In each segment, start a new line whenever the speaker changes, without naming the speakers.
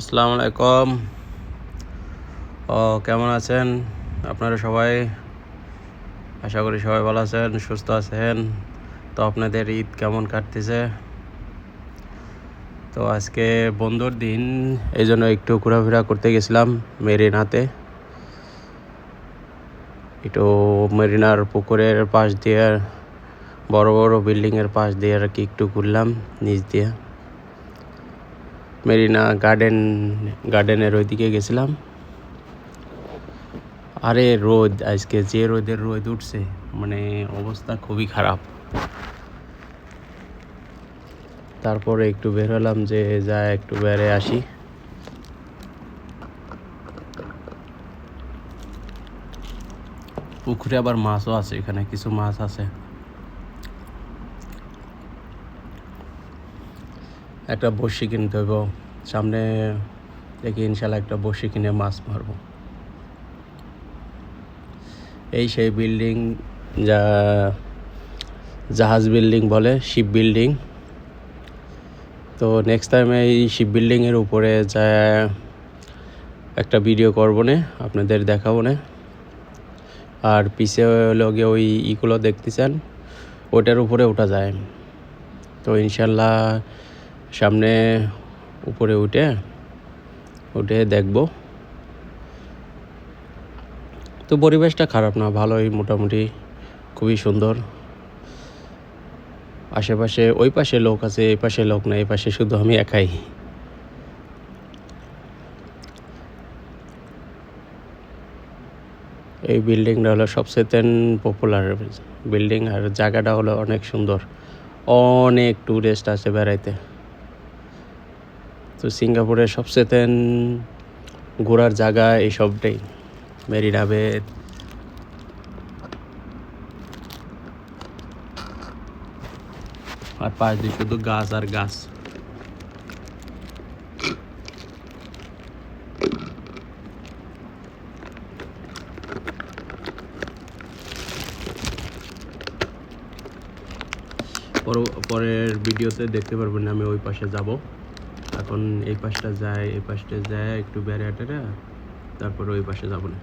আসসালামু আলাইকুম। কেমন আছেন আপনারা সবাই? আশা করি সবাই ভালো আছেন, সুস্থ আছেন। তো আপনাদের ঈদ কেমন কাটতেছে? তো আজকে বন্ধুর দিন, এই জন্য একটু ঘোরাফেরা করতে গেছিলাম মেরিনাতে। একটু মেরিনার পুকুরের পাশ দিয়ে, বড় বড় বিল্ডিংয়ের পাশ দিয়ে আর কি একটু ঘুরলাম নিচ দিয়ে। মেরিনা গার্ডেনের ওইদিকে গেছিলাম। আরে রোদ, আজকে যে রোদ উঠছে, মানে অবস্থা খুবই খারাপ। তারপরে একটু বের হলাম যে একটু বেড়ে আসি। পুকুরে আবার মাছও আছে, এখানে কিছু মাছ আছে। একটা বড়শি কিনতে হইব, সামনে দেখি ইনশাল্লাহ একটা বড়শি কিনে মাছ মারবো। এই সেই বিল্ডিং, যা জাহাজ বিল্ডিং বলে, শিপ বিল্ডিং। তো নেক্সট টাইম এই শিপ বিল্ডিংয়ের উপরে যা একটা ভিডিও করবো না, আপনাদের দেখাবো না। আর পিছে লগে ওই ইগুলো দেখতেছেন, ওটার উপরে ওঠা যায়। তো ইনশাল্লাহ সামনে উপরে উঠে দেখব। তো পরিবেশটা খারাপ না, ভালোই, মোটামুটি খুবই সুন্দর। আশেপাশে ওই পাশে লোক আছে, এই পাশে লোক না, এই পাশে শুধু আমি একাই। এই বিল্ডিংটা হলো সবচেয়ে পপুলার বিল্ডিং, আর জায়গাটা হলো অনেক সুন্দর। অনেক টুরিস্ট আসে বেড়াইতে। তো সিঙ্গাপুরের সবচেয়ে ঘোরার জায়গা এইসবটাই, মেরিনা বে। আর পাশ দিয়ে শুধু গাছ আর গাছ। পরের ভিডিওতে দেখতে পারবেন আমি ওই পাশে যাব। এখন এই পাশটা যায় একটু বেড়াটা, তারপরে ওই পাশে যাব না।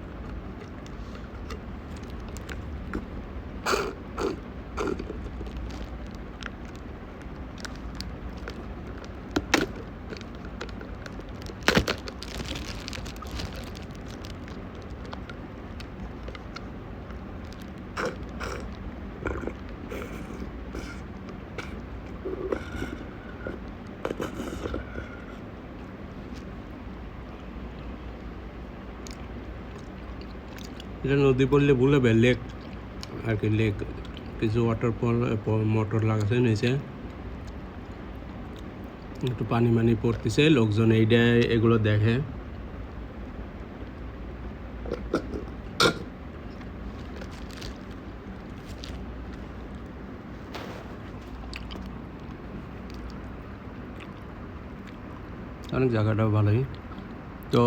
এটা নদী পড়লে ভুলে লেক আর কি, লেক। কিছু মোটর লাগাছে নিচে, একটু পানি পড়তেছে, লোকজন এগুলো দেখে। অনেক জায়গাটাও ভালোই। তো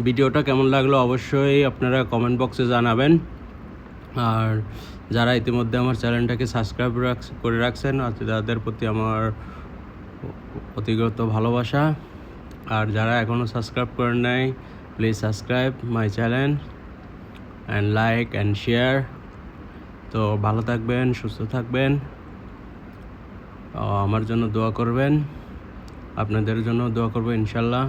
ভিডিওটা কেমন লাগলো অবশ্যই আপনারা কমেন্ট বক্সে জানাবেন। আর যারা ইতিমধ্যে আমার চ্যানেলটাকে সাবস্ক্রাইব করে রাখছেন, তাদের প্রতি আমার অতিগত ভালোবাসা। আর যারা এখনও সাবস্ক্রাইব করেন নাই, please subscribe my channel and like and share. তো ভালো থাকবেন, সুস্থ থাকবেন, আমার জন্য দোয়া করবেন, আপনাদের জন্য দোয়া করবো ইনশাল্লাহ।